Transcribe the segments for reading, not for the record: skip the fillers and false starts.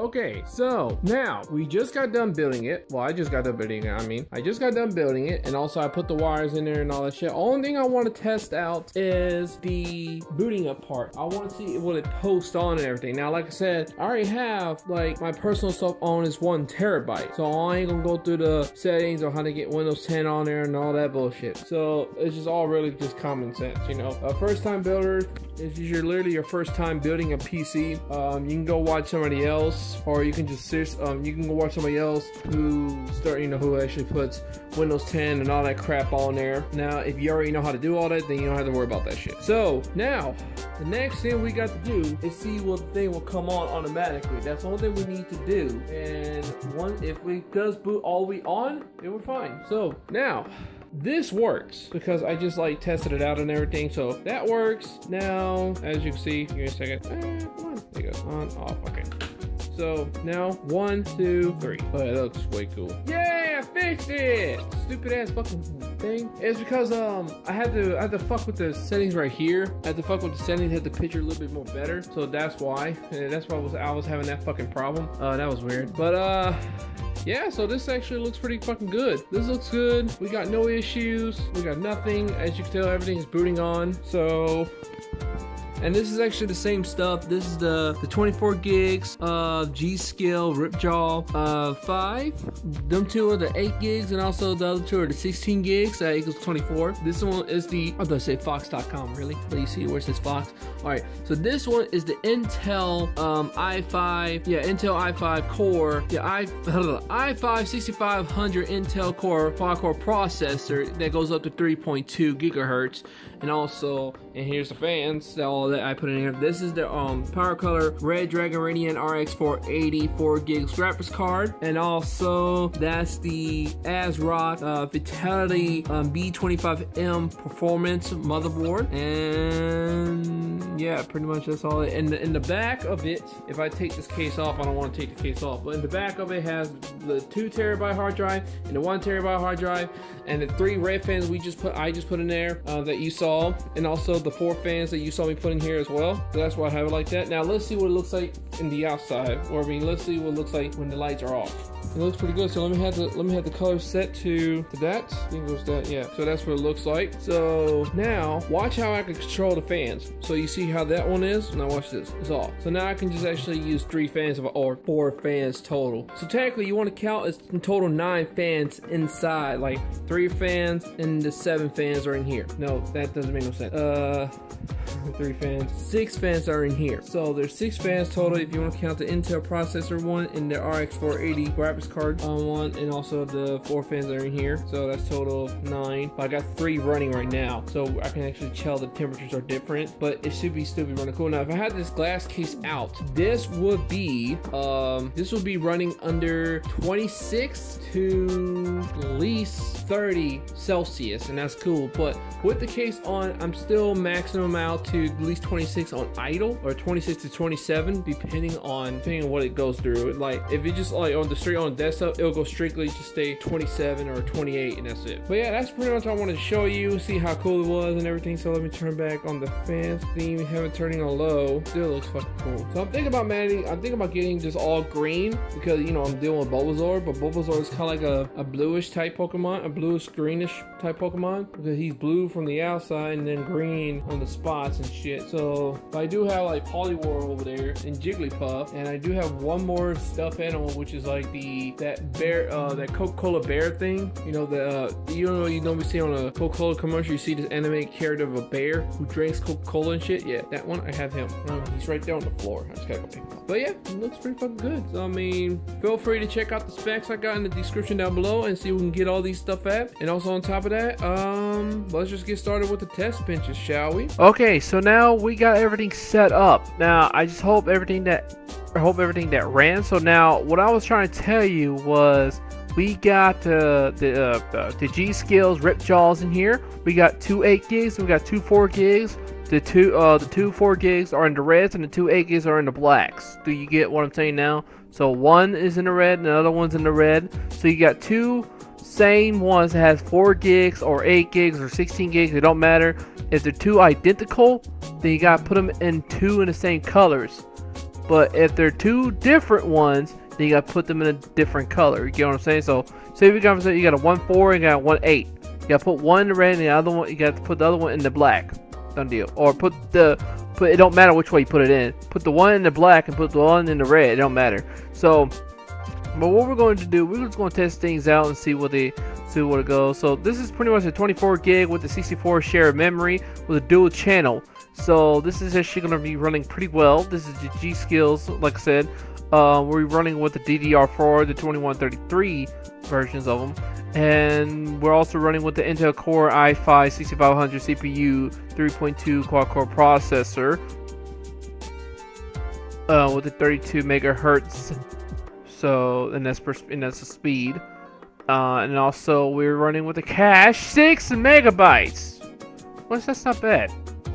Okay, so now we just got done building it. Well, I just got done building it. I just got done building it, and also I put the wires in there and all that shit. Only thing I want to test out is the booting up part. I want to see will it post on and everything. Now, like I said, I already have like my personal stuff on is 1 terabyte, so I ain't gonna go through the settings or how to get Windows 10 on there and all that bullshit. So it's just all really just common sense, you know. First time builder, if you're literally your first time building a PC, you can go watch somebody else, or you can just you can go watch somebody else who who actually puts Windows 10 and all that crap on there. Now, if you already know how to do all that, then you don't have to worry about that shit. So now, the next thing we got to do is see what the thing will come on automatically. That's the only thing we need to do. And if we does boot all the way on, it will fine. So now, this works because I just like tested it out and everything, so that works. Now, as you can see, give me a second. Come on, there you go. On, off, okay. So now 1, 2, 3. Oh, that looks way cool. Yeah, I fixed it. Stupid ass fucking thing. It's because I had to fuck with the settings right here. I had to fuck with the settings, had the picture a little bit more better. So that's why. And that's why I was having that fucking problem. That was weird. But yeah, so this actually looks pretty fucking good. This looks good. We got no issues. We got nothing. As you can tell, everything is booting on. So, and this is actually the same stuff. This is the 24 gigs of G.Skill Ripjaw 5. Them two are the 8 gigs, and also the other two are the 16 gigs. That equals 24. This one is the, I was gonna say Fox.com, really? But you see where it says Fox. Alright, so this one is the Intel i5, yeah, Intel i5 core, yeah, i5 6500 Intel core quad-core processor that goes up to 3.2 gigahertz. And also, and here's the fans, all that I put in here. This is the Power Color Red Dragon Radiant RX 480 4 gigs graphics card, and also that's the ASRock Vitality B25M performance motherboard. And yeah, pretty much that's all. In the back of it, if I take this case off, I don't want to take the case off, but in the back of it has the 2 terabyte hard drive and the 1 terabyte hard drive, and the 3 red fans I just put in there that you saw. And also the 4 fans that you saw me put in here as well. So that's why I have it like that. Now let's see what it looks like in the outside, or I mean, let's see what it looks like when the lights are off. It looks pretty good. So let me have the color set to that. I think it was that, yeah. So that's what it looks like. So now watch how I can control the fans. So you see how that one is. Now watch this. It's off. So now I can just actually use 3 fans or 4 fans total. So technically you want to count as in total 9 fans inside, like 3 fans and the 7 fans are in here. No, that doesn't make no sense. 3 fans, 6 fans are in here. So there's 6 fans total if you want to count the Intel processor one and the RX 480 graphics card one, and also the 4 fans that are in here. So that's total 9. But I got 3 running right now, so I can actually tell the temperatures are different, but it should be still be running cool. Now if I had this glass case out, this would be running under 26 to at least 30 Celsius, and that's cool. But with the case on, I'm still maximum out to at least 26 on idle, or 26 to 27 depending on what it goes through. Like if it just like on the straight on desktop, it'll go strictly to stay 27 or 28, and that's it. But yeah, that's pretty much what I wanted to show you, see how cool it was and everything. So let me turn back on the fans theme, have it turning on low. Still looks fucking cool. So I'm thinking about getting just all green, because you know I'm dealing with Bulbasaur, but Bulbasaur is kind of like a bluish type Pokemon, a bluish greenish type Pokemon, because he's blue from the outside and then green on the spots and shit. So I do have like Poliwhirl over there and Jigglypuff, and I do have one more stuffed animal, which is like that bear, that Coca-Cola bear thing. You know you normally see on a Coca-Cola commercial, you see this animated character of a bear who drinks Coca-Cola and shit. Yeah, that one, I have him. He's right there on the floor. I just gotta go pick him up. But yeah, it looks pretty fucking good. So I mean, feel free to check out the specs I got in the description down below and see where we can get all these stuff at. And also on top of that, let's just get started with the test benches, shall we? Okay, so now we got everything set up. Now I just hope everything that ran. So now what I was trying to tell you was, we got the G.Skills Ripjaws in here. We got 2 8 gigs, we got 2 4 gigs. The two 4 gigs are in the reds, and the 2 8 gigs are in the blacks. Do you get what I'm saying now? So one is in the red, and the other one's in the red. So you got 2 same ones that has 4 gigs or 8 gigs or 16 gigs. It don't matter. If they're 2 identical, then you gotta put them in 2 in the same colors. But if they're two different ones, then you gotta put them in a different color. You get what I'm saying? So say you got a 1.4 and you got a 1.8. You gotta put one in the red and the other one, you got to put the other one in the black. Done deal. Or put it don't matter which way you put it in. Put the one in the black and put the one in the red. It don't matter. So, but what we're going to do, we're just going to test things out and see what it goes. So this is pretty much a 24 gig with a 64 share of memory with a dual channel. So this is actually going to be running pretty well. This is the G Skills, like I said. We're running with the DDR4, the 2133 versions of them. And we're also running with the Intel Core i5 6500 CPU 3.2 quad-core processor with a 32 megahertz. So, and that's the speed. And also we're running with a cache 6 megabytes. That's not bad.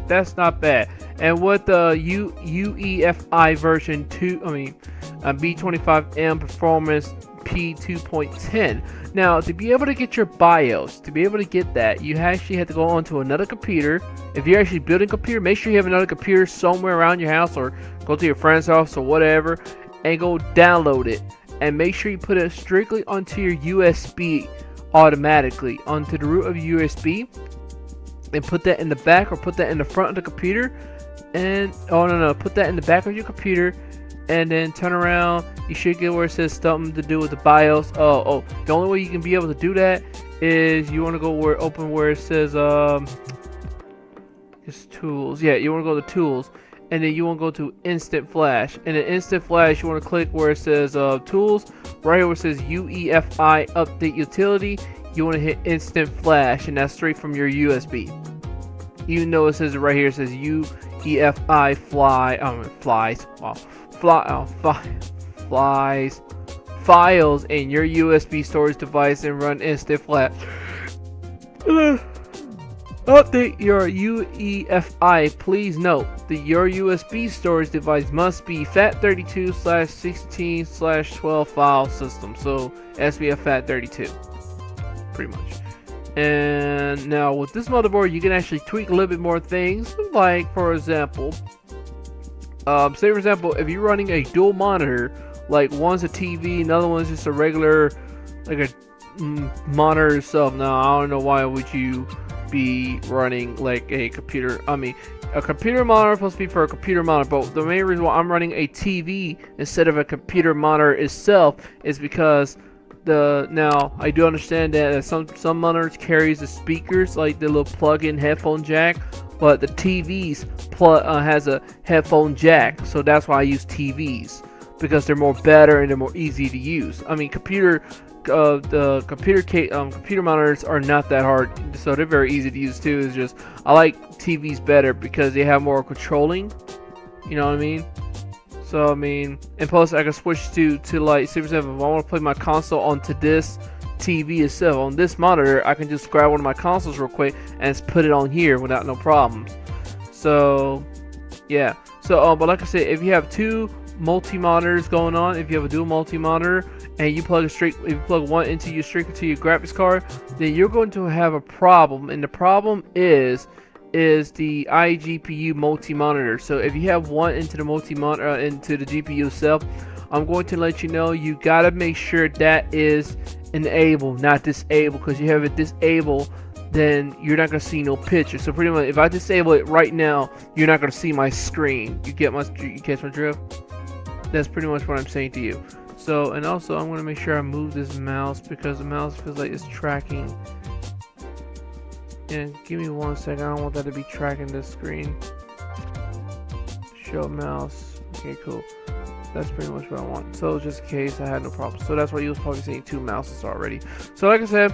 That's not bad. And with the UEFI version 2, B25M Performance P2.10. Now, to be able to get your BIOS, to be able to get that, you actually have to go onto another computer. If you're actually building a computer, make sure you have another computer somewhere around your house, or go to your friend's house or whatever, and go download it. And make sure you put it strictly onto your USB automatically, onto the root of your USB, and put that in the back or put that in the front of the computer. And put that in the back of your computer, and then turn around. You should get where it says something to do with the BIOS. The only way you can be able to do that is you want to go where it says it's tools. Yeah, you want to go to tools, and then you want to go to instant flash. And in instant flash, you want to click where it says tools. Right here where it says UEFI update utility, you want to hit instant flash, and that's straight from your USB. Even though it says right here, it says UEFI files in your USB storage device and run instant flash. Update your UEFI. Please note that your USB storage device must be FAT32/16/12 file system. So it has to be a FAT32, pretty much. And now with this motherboard, you can actually tweak a little bit more things. Like for example, say for example, if you're running a dual monitor, like one's a TV, another one's just a regular, like a monitor itself. Now I don't know why would you be running like a computer. A computer monitor is supposed to be for a computer monitor, but the main reason why I'm running a TV instead of a computer monitor itself is because now I do understand that some monitors carries the speakers, like the little plug-in headphone jack, but the TVs has a headphone jack, so that's why I use TVs, because they're more better and they're more easy to use. Computer monitors are not that hard, so they're very easy to use too. It's just I like TVs better because they have more controlling. You know what I mean? So and plus I can switch to like, say for example, if I want to play my console onto this TV itself, on this monitor, I can just grab one of my consoles real quick and just put it on here without no problems. So yeah. So but like I said, if you have two multi-monitors going on, if you have a dual multi-monitor and you plug one into your graphics card, then you're going to have a problem, and the problem is the iGPU multi-monitor. So if you have one into the multi-monitor into the GPU itself, I'm going to let you know you gotta make sure that is enabled, not disabled, because you have it disabled, then you're not gonna see no picture. So pretty much, if I disable it right now, you're not gonna see my screen. You catch my drift? That's pretty much what I'm saying to you. So, and also I'm gonna make sure I move this mouse because the mouse feels like it's tracking. And give me 1 second, I don't want that to be tracking this screen. Show mouse. Okay, cool. That's pretty much what I want. So just in case I had no problem. So that's why you was probably seeing two mouses already. So like I said,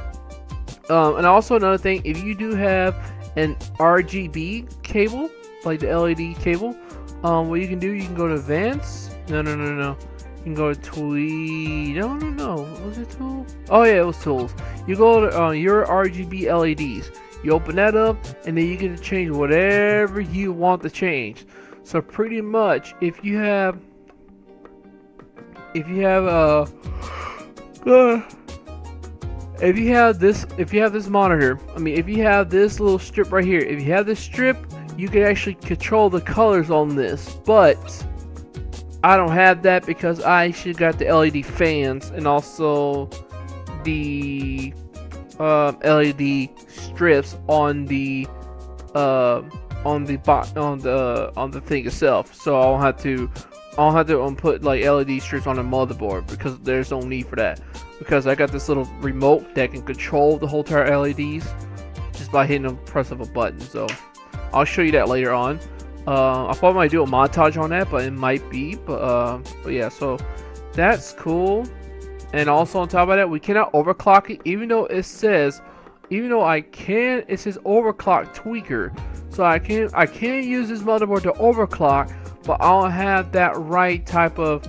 and also another thing, if you do have an RGB cable, like the LED cable, what you can do, you can go to Advanced. No. You can go to Tweed. No. Was it Tools? Oh yeah, it was Tools. You go to your RGB LEDs. You open that up, and then you get to change whatever you want to change. So pretty much, if you have this monitor, if you have this little strip right here, if you have this strip, you can actually control the colors on this. But I don't have that because I should got the LED fans and also the LED strips on the thing itself. So I don't have to put like LED strips on the motherboard because there's no need for that. Because I got this little remote that can control the whole entire LEDs just by hitting the press of a button. So I'll show you that later on. I probably might do a montage on that, but it might be. But yeah, so that's cool. And also on top of that, we cannot overclock it, even though it says, it says overclock tweaker. So I can use this motherboard to overclock, but I don't have that right type of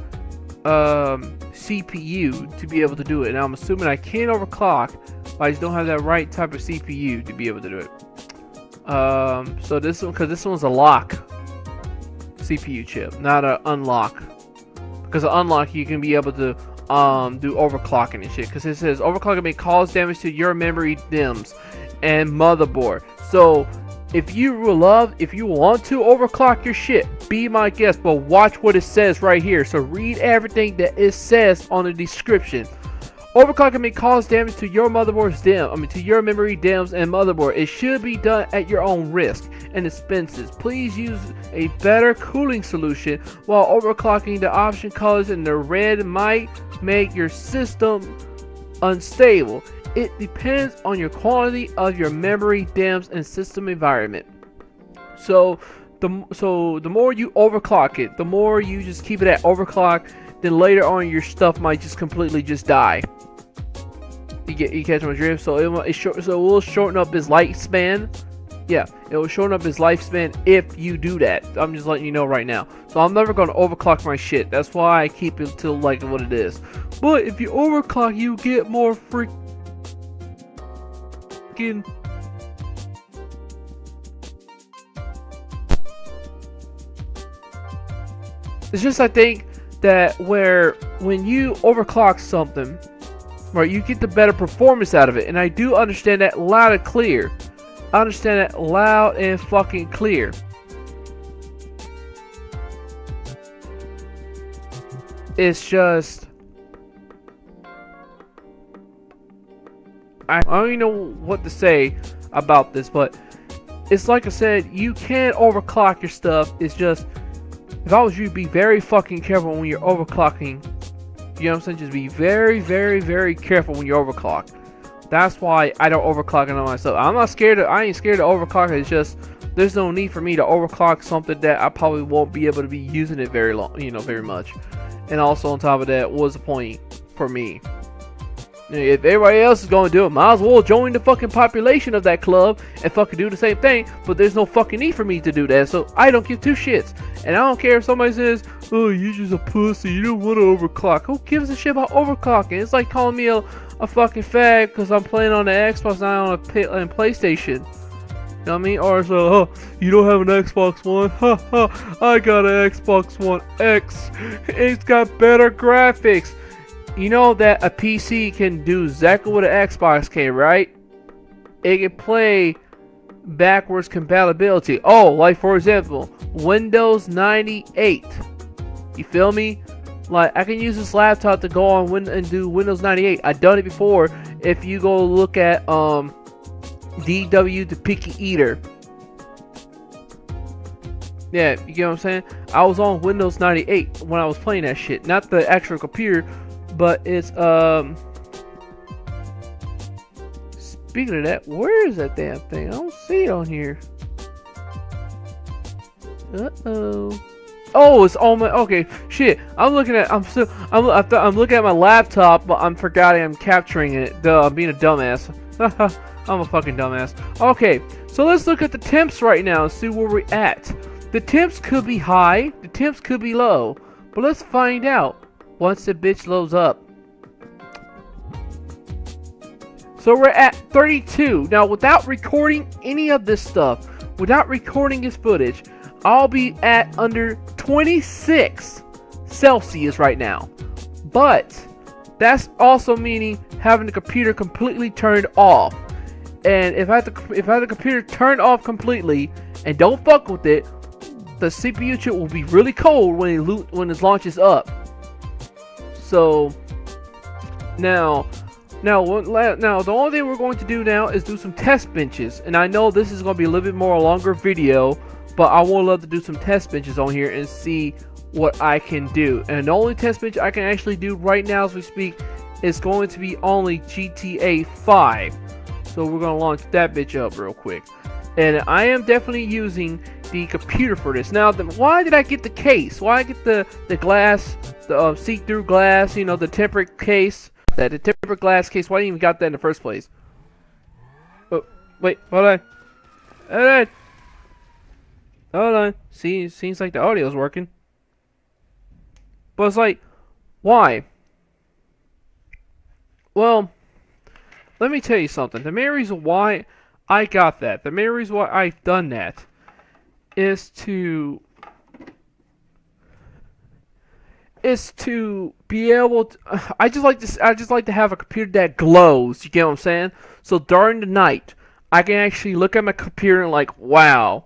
CPU to be able to do it. And I'm assuming I can overclock, but I just don't have that right type of CPU to be able to do it. So this one, because this one's a lock CPU chip, not an unlock. Because an unlock, you can be able to do overclocking and shit. Because it says overclocking may cause damage to your memory DIMMs and motherboard. So if you want to overclock your shit, be my guest. But watch what it says right here. So read everything that it says on the description. Overclocking may cause damage to your motherboard's DIMM, to your memory DIMMs and motherboard. It should be done at your own risk and expenses. Please use a better cooling solution. While overclocking, the option colors in the red might make your system unstable. It depends on your quality of your memory DIMMs and system environment. So the more you overclock it, the more you just keep it at overclock, then later on your stuff might just completely just die. You catch my drift? So it will shorten up his lifespan. Yeah, it will shorten up his lifespan if you do that. I'm just letting you know right now. So I'm never going to overclock my shit. That's why I keep it till like what it is. But if you overclock, you get more freaking... It's just, I think that when you overclock something, right, you get the better performance out of it. And I do understand that loud and clear. I understand that loud and fucking clear. It's just, I don't even know what to say about this, but it's like I said, you can overclock your stuff. It's just, if I was you, be very fucking careful when you're overclocking. You know what I'm saying? Just be very, very, very careful when you overclock. That's why I don't overclock it on myself. I ain't scared to overclock it. It's just, there's no need for me to overclock something that I probably won't be able to be using it very long, very much. And also on top of that, what's the point for me? If everybody else is going to do it, might as well join the fucking population of that club and fucking do the same thing. But there's no fucking need for me to do that, so I don't give two shits. And I don't care if somebody says, "Oh, you're just a pussy, you don't want to overclock." Who gives a shit about overclocking? It's like calling me a fucking fag because I'm playing on the Xbox, not on a PlayStation. You know what I mean? Or so, "Oh, you don't have an Xbox One?" Ha ha! I got an Xbox One X. It's got better graphics. You know that a PC can do exactly what an Xbox can, right? It can play backwards compatibility. Oh, like for example, Windows 98. You feel me? Like, I can use this laptop to go on and do Windows 98. I've done it before. If you go look at DW the Picky Eater. Yeah, you get what I'm saying? I was on Windows 98 when I was playing that shit. Not the actual computer, but it's speaking of that, where is that damn thing? I don't see it on here. Oh, it's on my, okay, shit. I'm looking at my laptop, but I'm forgetting I'm capturing it. Duh, I'm being a dumbass. I'm a fucking dumbass. Okay, so let's look at the temps right now and see where we're at. The temps could be high, the temps could be low, but let's find out once the bitch loads up. So we're at 32. Now, without recording any of this stuff, without recording this footage, I'll be at under 26 Celsius right now. But that's also meaning having the computer completely turned off. And if I have the computer turned off completely and don't fuck with it, the CPU chip will be really cold when it launches up. So now the only thing we're going to do now is do some test benches, and I know this is going to be a little bit more a longer video, but I would love to do some test benches on here and see what I can do. And the only test bench I can actually do right now as we speak is going to be only GTA 5. So we're going to launch that bitch up real quick. And I am definitely using the computer for this. Now, why did I get the case? Why did I get the glass, the see-through glass, you know, the tempered case? The tempered glass case. Why didn't you even got that in the first place? Oh, wait, hold on. Hold on. See, it seems like the audio's working. But it's like, why? Well, let me tell you something. The main reason why I got that, the main reason why I've done that, is to be able to, I just like to have a computer that glows, you get what I'm saying? So during the night, I can actually look at my computer and like, wow,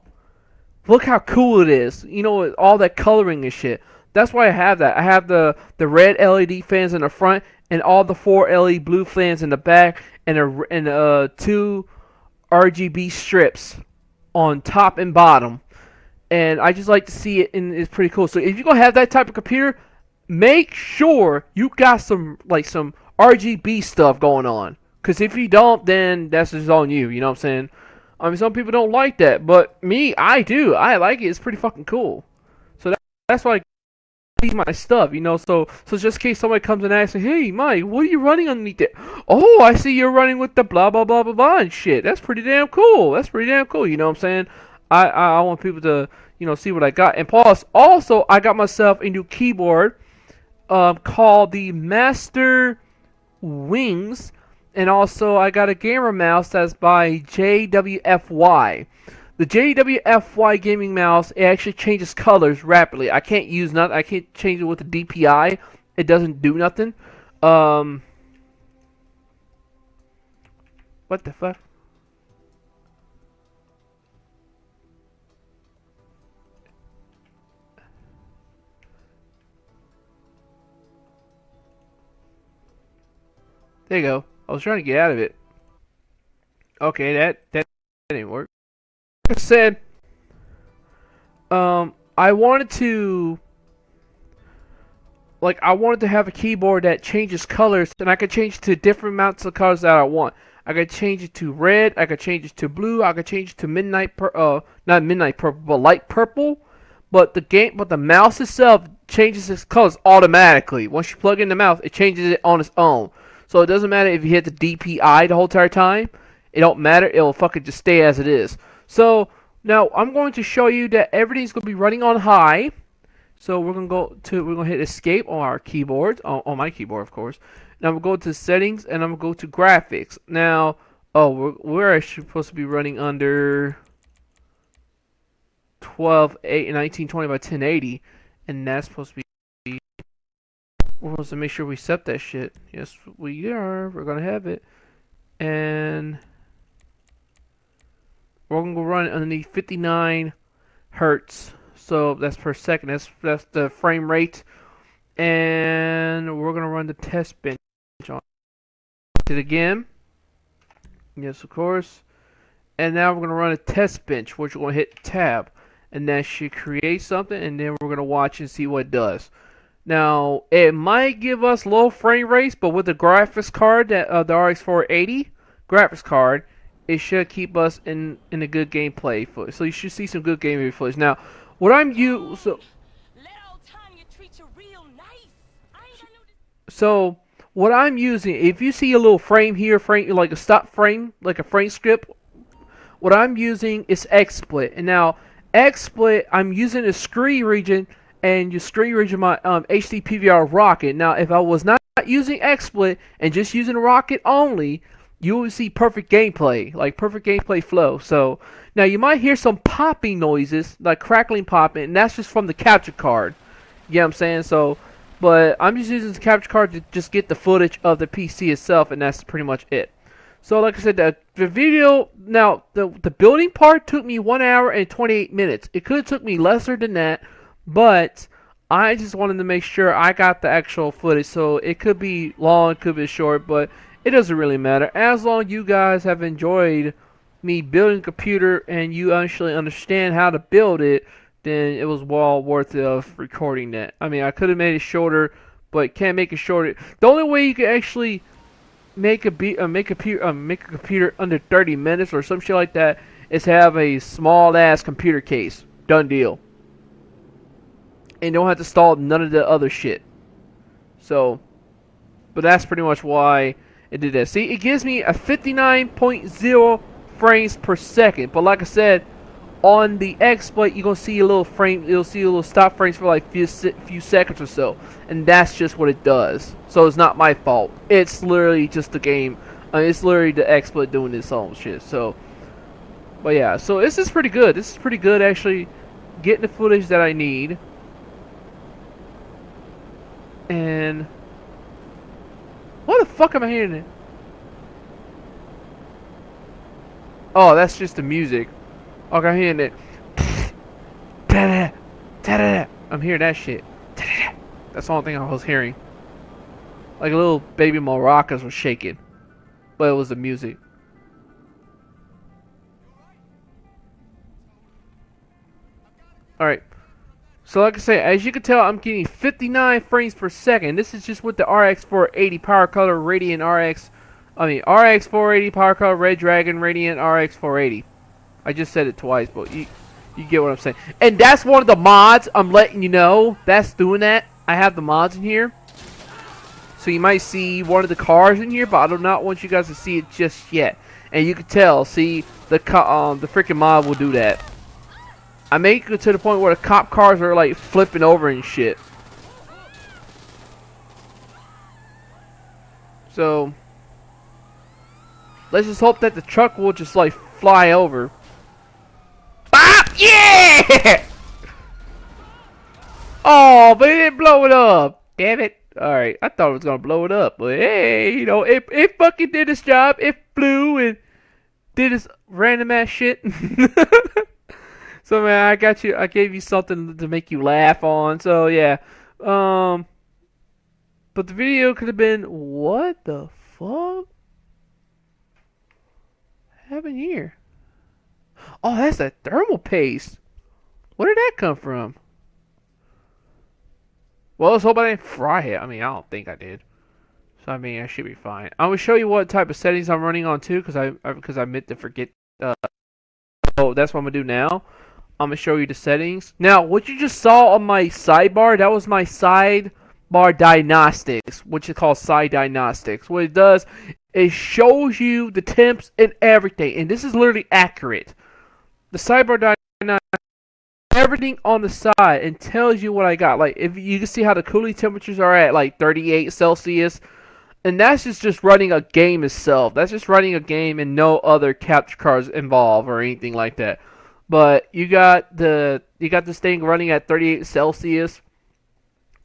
look how cool it is, you know, all that coloring and shit. That's why I have that. I have the red LED fans in the front and all the 4 LED blue fans in the back, and 2 RGB strips on top and bottom. And I just like to see it, and it's pretty cool. So if you're gonna have that type of computer, make sure you got some RGB stuff going on. Cause if you don't, then that's just on you. You know what I'm saying? I mean, some people don't like that, but me, I do. I like it. It's pretty fucking cool. So that's why I leave my stuff. You know, so just in case somebody comes and asks, "Hey, Mike, what are you running underneath it?" "Oh, I see you're running with the blah blah blah blah blah and shit. That's pretty damn cool. That's pretty damn cool." You know what I'm saying? I want people to, you know, see what I got. And plus, also, I got myself a new keyboard called the Master Wings. And also, I got a gamer mouse that's by JWFY. The JWFY gaming mouse, it actually changes colors rapidly. I can't use nothing. I can't change it with the DPI. It doesn't do nothing. What the fuck? There you go. I was trying to get out of it. Okay, that didn't work. Like I said, I wanted to have a keyboard that changes colors, and I could change it to different amounts of colors that I want. I could change it to red, I could change it to blue, I could change it to not midnight purple, but light purple. But the mouse itself changes its colors automatically. Once you plug in the mouse, it changes it on its own. So it doesn't matter if you hit the DPI the whole entire time. It don't matter. It'll fucking just stay as it is. So now I'm going to show you that everything's going to be running on high. So we're going to hit escape on our keyboard, on my keyboard, of course. Now I'm going to go to settings, and I'm going to go to graphics. Now, we're actually supposed to be running under 1920 by 1080, and that's supposed to be. We're supposed to make sure we set that shit. Yes, we are. We're gonna have it, and we're gonna go run underneath 59 hertz. So that's per second. That's the frame rate, and we're gonna run the test bench on it again. Yes, of course. And now we're gonna run a test bench, which we're gonna hit tab, and that should create something, and then we're gonna watch and see what it does. Now, it might give us low frame rates, but with the graphics card, that the RX 480 graphics card, it should keep us in a good gameplay footage. So you should see some good gameplay footage. Now, what I'm what I'm using, if you see a little frame here, like a stop frame, like a frame script, what I'm using is XSplit. And now, XSplit, I'm using a screen region. And your screen region my HD PVR Rocket. Now, if I was not using XSplit and just using Rocket only, you will see perfect gameplay, like perfect gameplay flow. So now you might hear some popping noises, like crackling popping, and that's just from the capture card. You know what I'm saying? So, but I'm just using the capture card to just get the footage of the PC itself, and that's pretty much it. So like I said, the video, now the building part took me 1 hour and 28 minutes. It could have took me lesser than that, but I just wanted to make sure I got the actual footage. So it could be long, it could be short, but it doesn't really matter. As long as you guys have enjoyed me building a computer and you actually understand how to build it, then it was well worth it of recording that. I mean, I could have made it shorter, but can't make it shorter. The only way you can actually make a computer under 30 minutes or some shit like that is have a small ass computer case. Done deal. And don't have to install none of the other shit. So, but that's pretty much why it did that. See, it gives me a 59.0 frames per second. But like I said, on the exploit, you're gonna see a little frame. You'll see a little stop frames for like few seconds or so, and that's just what it does. So it's not my fault. It's literally just the game. It's literally the exploit doing this whole shit. So, but yeah. So this is pretty good. This is pretty good actually, getting the footage that I need. And what the fuck am I hearing it? Oh, that's just the music. Okay, I'm hearing it. I'm hearing that shit. That's the only thing I was hearing. Like a little baby maracas was shaking. But it was the music. Alright. So like I say, as you can tell, I'm getting 59 frames per second. This is just with the RX 480 Power Color Radiant RX 480 Power Color Red Dragon Radiant RX 480. I just said it twice, but you get what I'm saying. And that's one of the mods, I'm letting you know. That's doing that. I have the mods in here. So you might see one of the cars in here, but I do not want you guys to see it just yet. And you can tell, see, the freaking mod will do that. I make it to the point where the cop cars are like flipping over and shit. So let's just hope that the truck will just like fly over. Yeah! Oh, but it didn't blow it up. Damn it. Alright, I thought it was going to blow it up. But hey, you know, it fucking did its job. It flew and did its random ass shit. So, man, I got you. I gave you something to make you laugh on. So, yeah. But the video could have been, what the fuck happened here? Oh, that's a thermal paste. Where did that come from? Well, let's hope I didn't fry it. I mean, I don't think I did. So, I mean, I should be fine. I'm going to show you what type of settings I'm running on, too, because I meant to forget. Oh, that's what I'm going to do now. I'm going to show you the settings. Now, what you just saw on my sidebar, that was my sidebar diagnostics, which is called side diagnostics. What it does, it shows you the temps and everything. And this is literally accurate. The sidebar diagnostics, everything on the side, and tells you what I got. Like, if you can see how the cooling temperatures are at like 38 Celsius, and that's just running a game itself. That's just running a game and no other capture cards involved or anything like that. But you got this thing running at 38 Celsius,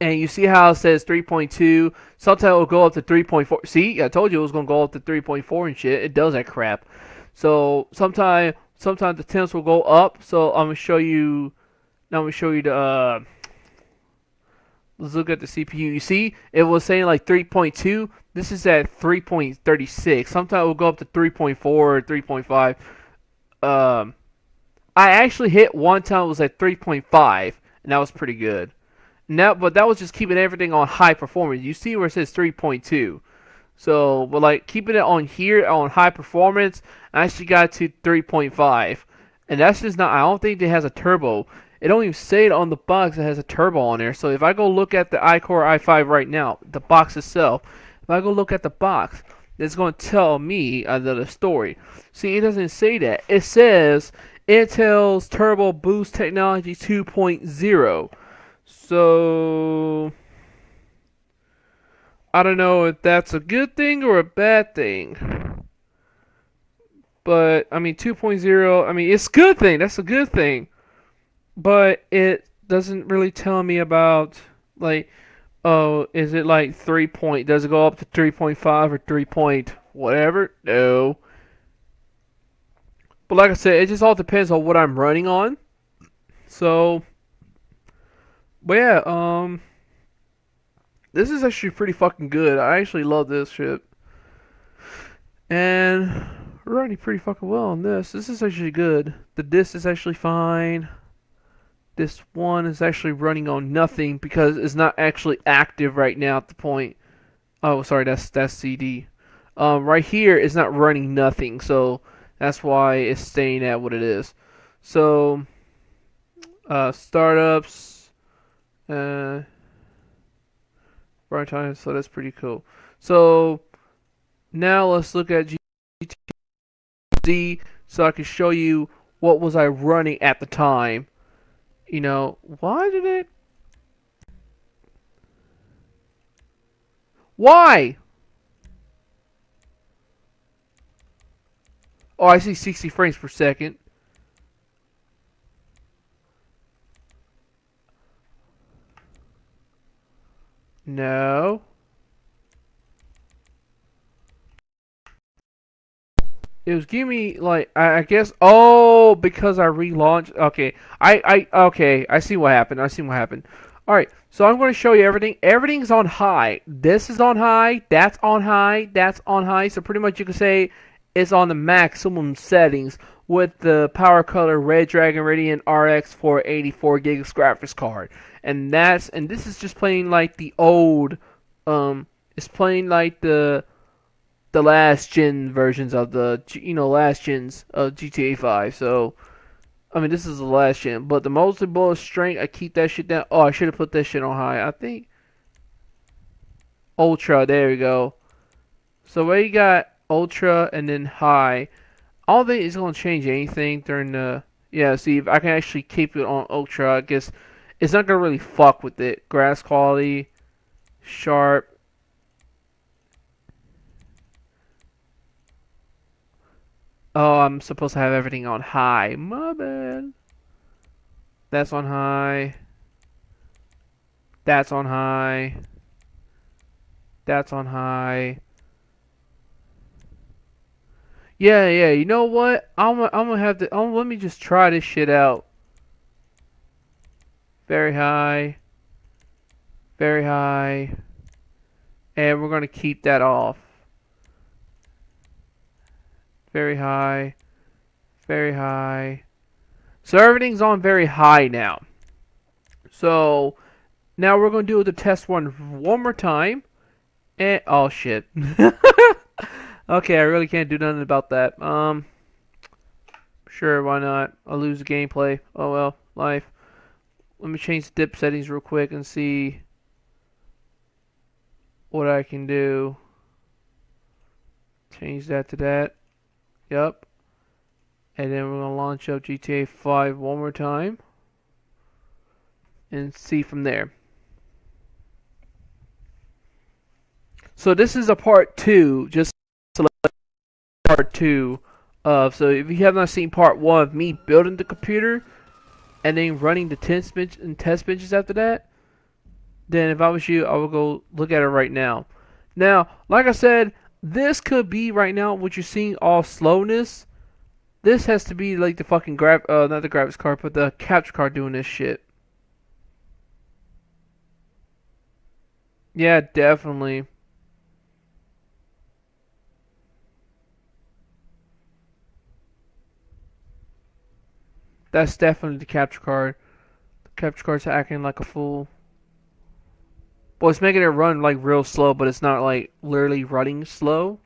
and you see how it says 3.2. Sometimes it will go up to 3.4. See, I told you it was gonna go up to 3.4 and shit. It does that crap. So sometimes the temps will go up. So I'm gonna show you. Now I'm gonna show you the. Let's look at the CPU. You see, it was saying like 3.2. This is at 3.36. Sometimes it will go up to 3.4 or 3.5. I actually hit one time. It was at 3.5, and that was pretty good. But that was just keeping everything on high performance. You see where it says 3.2. So, but like keeping it on here on high performance, I actually got to 3.5, and that's just not. I don't think it has a turbo. It don't even say it on the box it has a turbo on there. So if I go look at the iCore i5 right now, the box itself, if I go look at the box, it's going to tell me the story. See, it doesn't say that. It says Intel's Turbo Boost Technology 2.0. So I don't know if that's a good thing or a bad thing. But I mean 2.0, I mean it's a good thing. That's a good thing. But it doesn't really tell me about like, oh, is it like 3 point? Does it go up to 3.5 or 3 point? whatever. No. But like I said, it just all depends on what I'm running on. So, but yeah, this is actually pretty fucking good. I actually love this shit. And we're running pretty fucking well on this. This is actually good. The disc is actually fine. This one is actually running on nothing because it's not actually active right now at the point. Oh, sorry, that's CD. Right here it's not running nothing, so that's why it's staying at what it is. So, startups, runtime. So that's pretty cool. So now let's look at GTZ so I can show you what was I running at the time. You know, why did it? Why? Oh, I see 60 frames per second. No. It was giving me like I guess because I relaunched. Okay, okay. I see what happened. I see what happened. All right, so I'm going to show you everything. Everything's on high. This is on high. That's on high. That's on high. So pretty much you can say it's on the maximum settings with the Power Color Red Dragon Radiant RX 484 gigs graphics card. And this is just playing like the old. It's playing like the last gen versions of the last gens of GTA 5. So I mean this is the last gen, but the multi bullet strength I keep that shit down. Oh, I should have put that shit on high. I think ultra. There we go. So where you got ultra and then high. I don't think it's gonna change anything during the See if I can actually keep it on ultra. I guess it's not gonna really fuck with it. Grass quality, sharp. Oh, I'm supposed to have everything on high. My bad. That's on high. That's on high. That's on high. Yeah. You know what? I'm gonna have to. Let me just try this shit out. Very high. Very high. And we're gonna keep that off. Very high. Very high. So everything's on very high now. So now we're gonna do the test one more time. And oh shit. Okay, I really can't do nothing about that. Sure, why not? I'll lose the gameplay. Oh well, life. Let me change the dip settings real quick and see what I can do. Change that to that. Yep. And then we're gonna launch up GTA 5 one more time and see from there. So this is a part 2, just to let part 2 of. So if you have not seen part 1 of me building the computer and then running the test benches after that, then if I was you, I would go look at it right now. Now, like I said, this could be right now what you're seeing all slowness. This has to be like the fucking not the graphics card, but the capture card doing this shit. Yeah, definitely. That's definitely the capture card. The capture card's acting like a fool. Well, it's making it run like real slow, but it's not like literally running slow.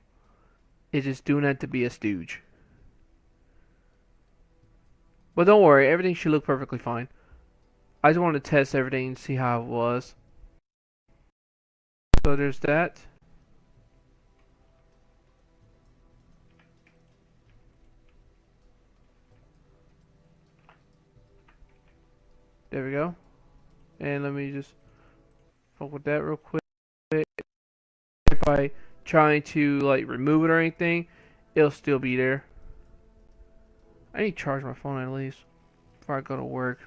It's just doing that to be a stooge. But don't worry, everything should look perfectly fine. I just wanted to test everything and see how it was. So there's that. There we go. And let me just fuck with that real quick. If I try to like remove it or anything, it'll still be there. I need to charge my phone at least before I go to work.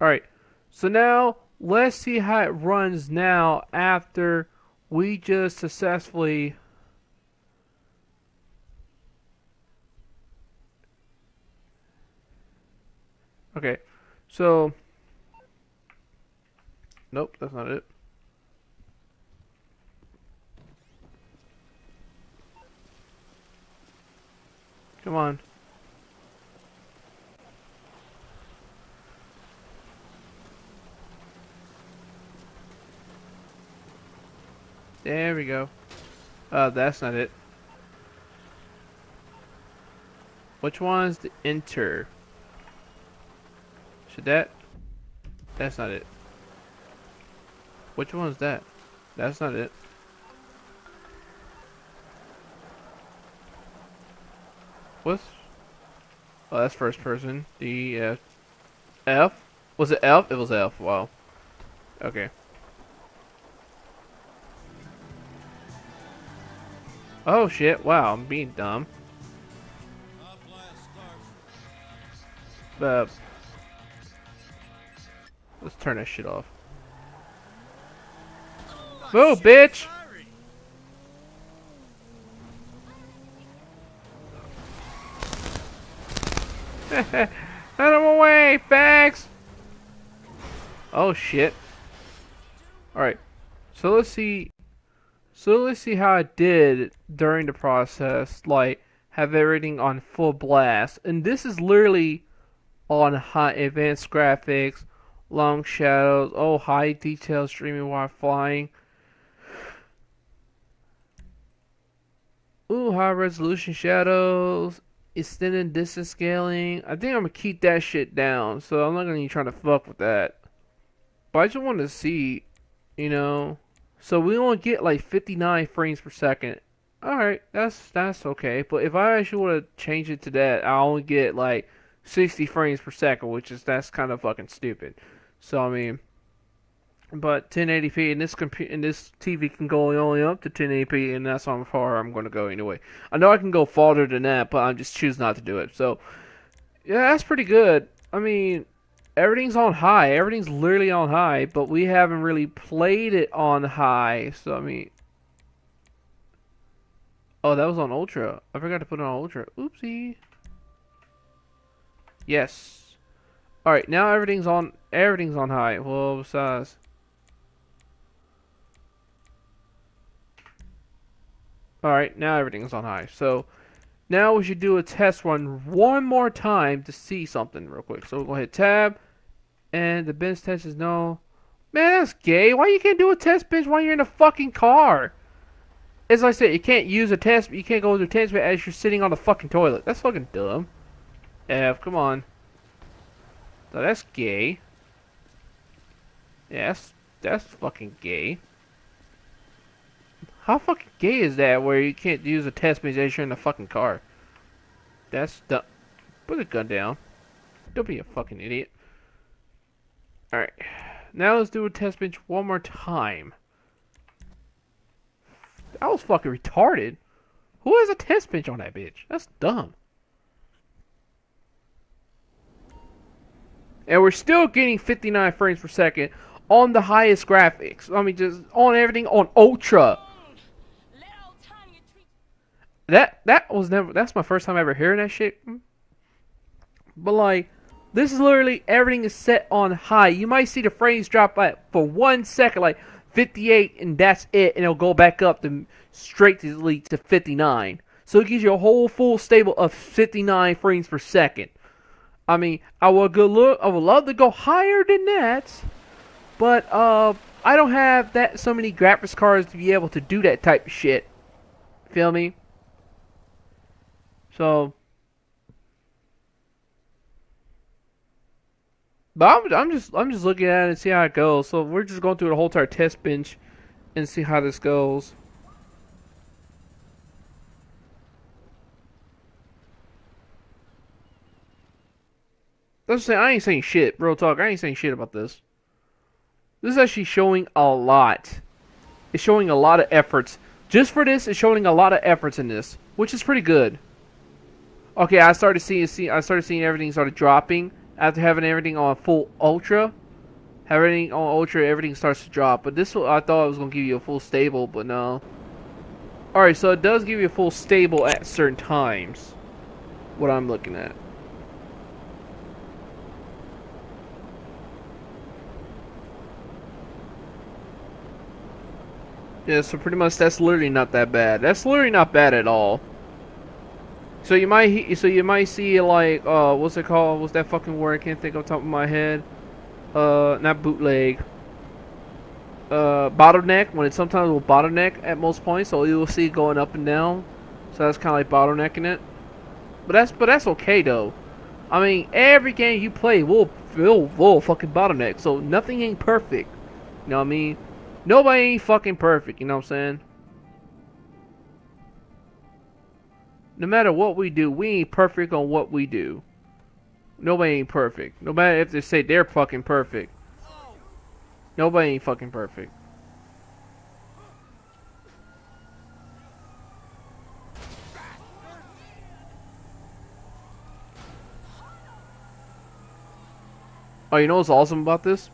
Alright, so now let's see how it runs now after we just successfully. Okay, so nope, that's not it. Come on. There we go. That's not it. Which one's the enter? Should that? That's not it. Which one's that? That's not it. What's? Oh, that's first person. D, F. F? Was it F? It was F. Wow. Okay. Oh shit, wow, I'm being dumb. Let's turn that shit off. Move, bitch! Let him away, fags! Oh shit. Alright, so let's see. So let's see how I did during the process, like have everything on full blast. And this is literally on high advanced graphics, long shadows, oh high detail streaming while flying. Ooh, high resolution shadows, extended distance scaling. I think I'm gonna keep that shit down, so I'm not gonna be trying to fuck with that. But I just want to see, you know. So we only get like 59 frames per second. Alright, that's okay. But if I actually want to change it to that, I only get like 60 frames per second, which is that's kind of fucking stupid. So I mean, but 1080p and this TV can go only up to 1080p, and that's how far I'm going to go anyway. I know I can go farther than that, but I just choose not to do it. So yeah, that's pretty good. I mean, everything's on high. Everything's literally on high, but we haven't really played it on high. So, I mean... Oh, that was on Ultra. I forgot to put it on Ultra. Oopsie. Yes. Alright, now everything's on high. Well, besides... Alright, now everything's on high. So, now we should do a test run one more time to see something real quick. So, we'll go hit tab. And the bench test is no. Man, that's gay. Why you can't do a test bench while you're in a fucking car? As I said, you can't use a test. You can't go to a test bench as you're sitting on the fucking toilet. That's fucking dumb. F, come on. No, that's gay. Yeah, that's fucking gay. How fucking gay is that where you can't use a test bench as you're in the fucking car? That's dumb. Put the gun down. Don't be a fucking idiot. Alright, now let's do a test bench one more time. That was fucking retarded. Who has a test bench on that bitch? That's dumb. And we're still getting 59 frames per second on the highest graphics. I mean, just on everything on Ultra. That was never. That's my first time ever hearing that shit. But like, this is literally everything is set on high. You might see the frames drop for 1 second, like 58, and that's it, and it'll go back up to straightly to 59. So it gives you a whole full stable of 59 frames per second. I mean, I would love to go higher than that, but I don't have so many graphics cards to be able to do that type of shit. Feel me? So. But I'm just looking at it and see how it goes. So we're just going through the whole entire test bench and see how this goes. Let's say I ain't saying shit, real talk. I ain't saying shit about this. This is actually showing a lot. It's showing a lot of efforts. Just for this, it's showing a lot of efforts in this, which is pretty good. Okay, I started seeing everything started dropping after having everything on full ultra. Have everything on ultra, everything starts to drop. But this one, I thought it was gonna give you a full stable, but no. Alright, so it does give you a full stable at certain times. What I'm looking at. Yeah, so pretty much that's literally not that bad. That's literally not bad at all. So you might see like what's it called? What's that fucking word? I can't think off the top of my head. Not bootleg. Bottleneck, when it sometimes will bottleneck at most points, so you will see it going up and down. So that's kind of like bottlenecking it. But that's okay though. I mean, every game you play will fucking bottleneck. So nothing ain't perfect. You know what I mean? Nobody ain't fucking perfect. You know what I'm saying? No matter what we do, we ain't perfect on what we do. Nobody ain't perfect. No matter if they say they're fucking perfect. Nobody ain't fucking perfect. Oh, you know what's awesome about this?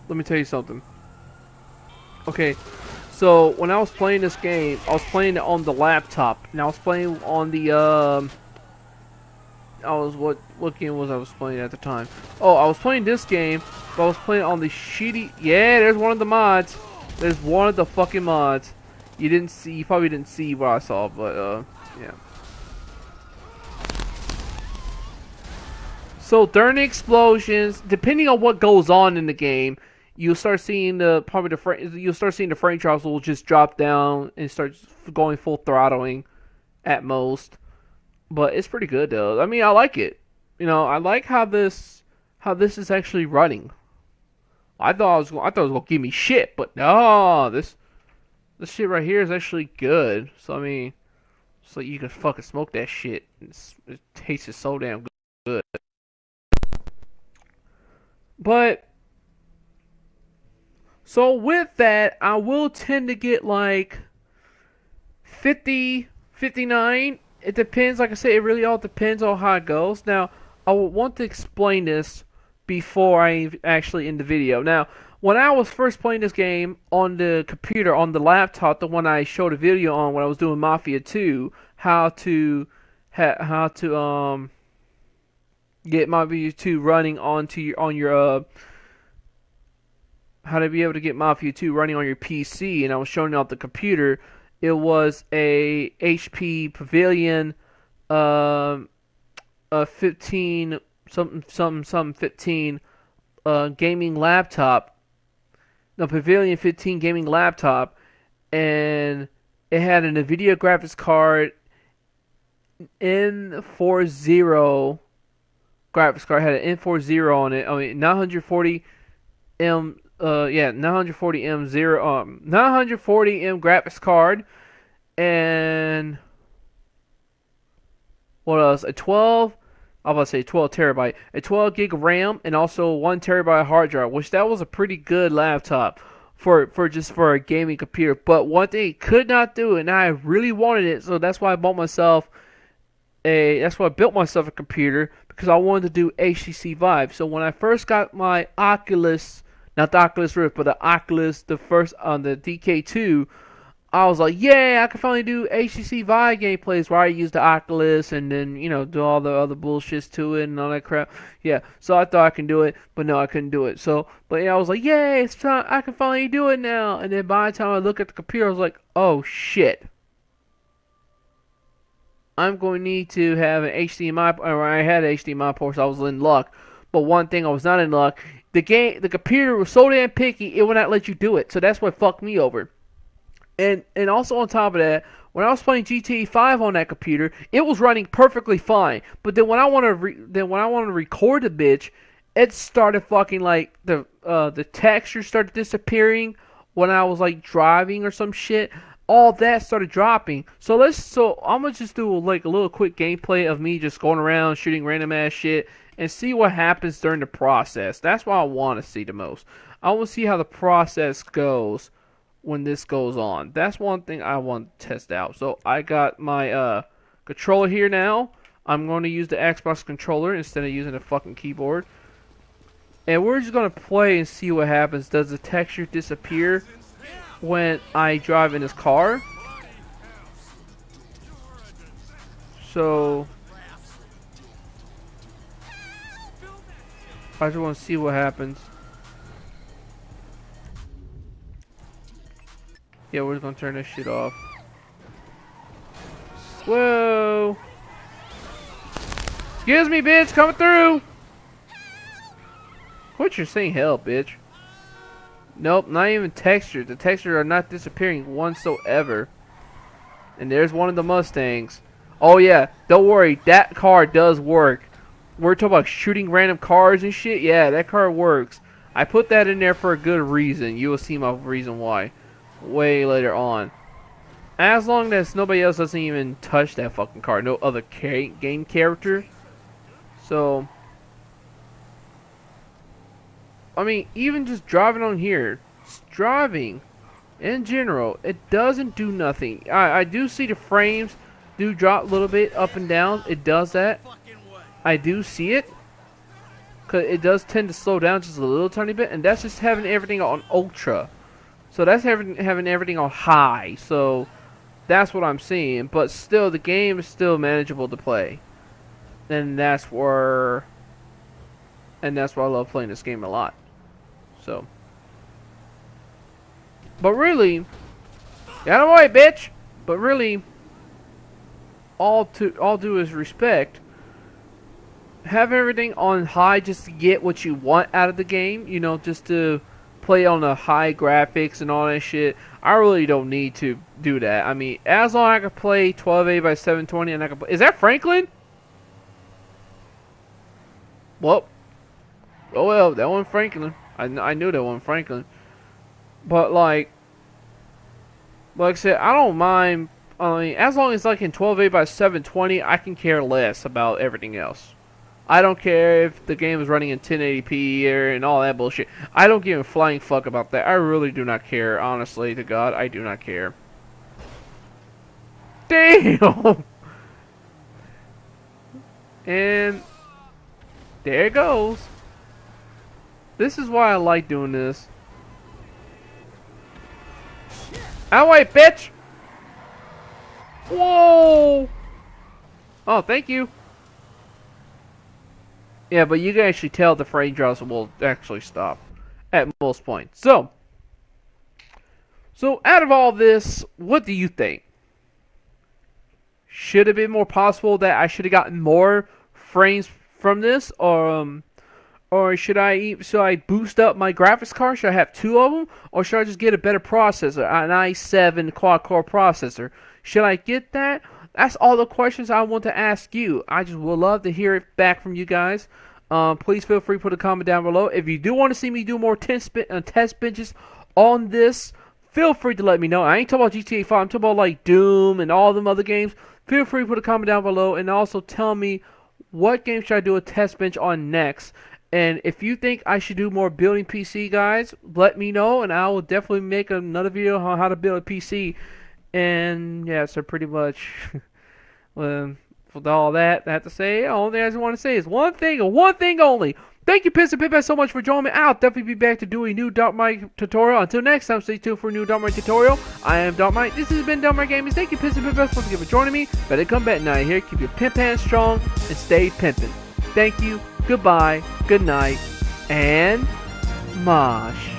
Let me tell you something. Okay, so when I was playing this game, I was playing it on the laptop, and I was playing on the what game was I was playing at the time? Oh, I was playing this game, but I was playing on the shitty. Yeah, there's one of the mods. There's one of the fucking mods. You probably didn't see what I saw, but yeah. So during the explosions, depending on what goes on in the game, you'll start seeing you'll start seeing the frame drops will just drop down and start going full throttling at most. But it's pretty good though. I mean, I like it. You know, I like how this is actually running. I thought it was gonna give me shit, but no, this shit right here is actually good. So I mean, it's like you can fucking smoke that shit. It tastes so damn good. But so with that, I will tend to get like 50, 59. It depends. Like I said, it really all depends on how it goes. Now, I will want to explain this before I actually end the video. Now, when I was first playing this game on the computer, on the laptop, the one I showed a video on when I was doing Mafia 2, how to get Mafia 2 running how to be able to get Mafia 2 running on your PC, and I was showing off the computer. It was a HP Pavilion, a 15 something 15 gaming laptop. No, Pavilion 15 gaming laptop, and it had a NVIDIA graphics card, N40 graphics card. It had an N40 on it. I mean, 940M. 940M graphics card, and what else? A 12 terabyte, a 12 gig of RAM, and also 1 terabyte hard drive. Which that was a pretty good laptop for a gaming computer. But one thing it could not do, and I really wanted it, so that's why I built myself a computer, because I wanted to do HTC Vive. So when I first got my Oculus. Not the Oculus Rift, but the Oculus, the first on the DK2, I was like, yeah, I can finally do HTC Vive gameplays where I use the Oculus and then, you know, do all the other bullshits to it and all that crap. Yeah, so I thought I can do it, but no, I couldn't do it. So, but yeah, I was like, yay, it's time, I can finally do it now. And then by the time I look at the computer, I was like, oh shit. I'm going to need to have an HDMI, or I had an HDMI port, so I was in luck. But one thing I was not in luck, the computer was so damn picky, it would not let you do it. So that's what fucked me over. And also on top of that, when I was playing GTA 5 on that computer, it was running perfectly fine. But then when I wanted to record the bitch, it started fucking like the texture started disappearing when I was like driving or some shit. All that started dropping. So I'm gonna just do like a little quick gameplay of me just going around shooting random ass shit and see what happens during the process. That's what I want to see the most. I want to see how the process goes when this goes on. That's one thing I want to test out. So I got my controller here now. I'm going to use the Xbox controller instead of using a fucking keyboard. And we're just gonna play and see what happens. Does the texture disappear when I drive in this car? So I just want to see what happens. Yeah, we're just gonna turn this shit off. Whoa! Excuse me, bitch, coming through! Quit your saying hell, bitch. Nope, not even textures. The textures are not disappearing whatsoever. And there's one of the Mustangs. Oh yeah, don't worry, that car does work. We're talking about shooting random cars and shit. Yeah, that car works. I put that in there for a good reason. You will see my reason why way later on. As long as nobody else doesn't even touch that fucking car. No other game character. So, I mean, even just driving on here, driving in general, it doesn't do nothing. I do see the frames do drop a little bit up and down. It does that. I do see it. Because it does tend to slow down just a little tiny bit. And that's just having everything on ultra. So that's having everything on high. So that's what I'm seeing. But still, the game is still manageable to play. And that's where I love playing this game a lot. So, but really, get out of the way, bitch. But really, all due is respect. Have everything on high just to get what you want out of the game. You know, just to play on the high graphics and all that shit. I really don't need to do that. I mean, as long as I can play 1280 by 720 and I can play. Is that Franklin? Well, oh well, that one Franklin. I knew that one Franklin. But like I said, I don't mind. I mean, as long as like in 1280 by 720, I can care less about everything else. I don't care if the game is running in 1080p and all that bullshit. I don't give a flying fuck about that. I really do not care. Honestly, to God, I do not care. Damn! And there it goes. This is why I like doing this. Out wait, bitch! Whoa! Oh, thank you. Yeah, but you can actually tell the frame drops will actually stop at most points. So out of all this, what do you think? Should it have been more possible that I should have gotten more frames from this, or should I boost up my graphics card? Should I have two of them, or should I just get a better processor, an i7 quad-core processor? Should I get that? That's all the questions I want to ask you. I just would love to hear it back from you guys. Please feel free to put a comment down below. If you do want to see me do more test benches on this, feel free to let me know. I ain't talking about GTA 5. I'm talking about like Doom and all them other games. Feel free to put a comment down below and also tell me what game should I do a test bench on next. And if you think I should do more building PC, guys, let me know, and I will definitely make another video on how to build a PC. And yeah, so pretty much, with all that I have to say, the only thing I just want to say is one thing and one thing only. Thank you, Piston Pip, so much for joining me. I'll definitely be back to do a new DarkMike tutorial. Until next time, stay tuned for a new DarkMike tutorial. I am DarkMike. This has been DarkMike Gaming. Thank you, Piston Pip, once again for joining me. Better come back now here. Keep your pimp hands strong and stay pimping. Thank you. Goodbye. Good night. And mosh.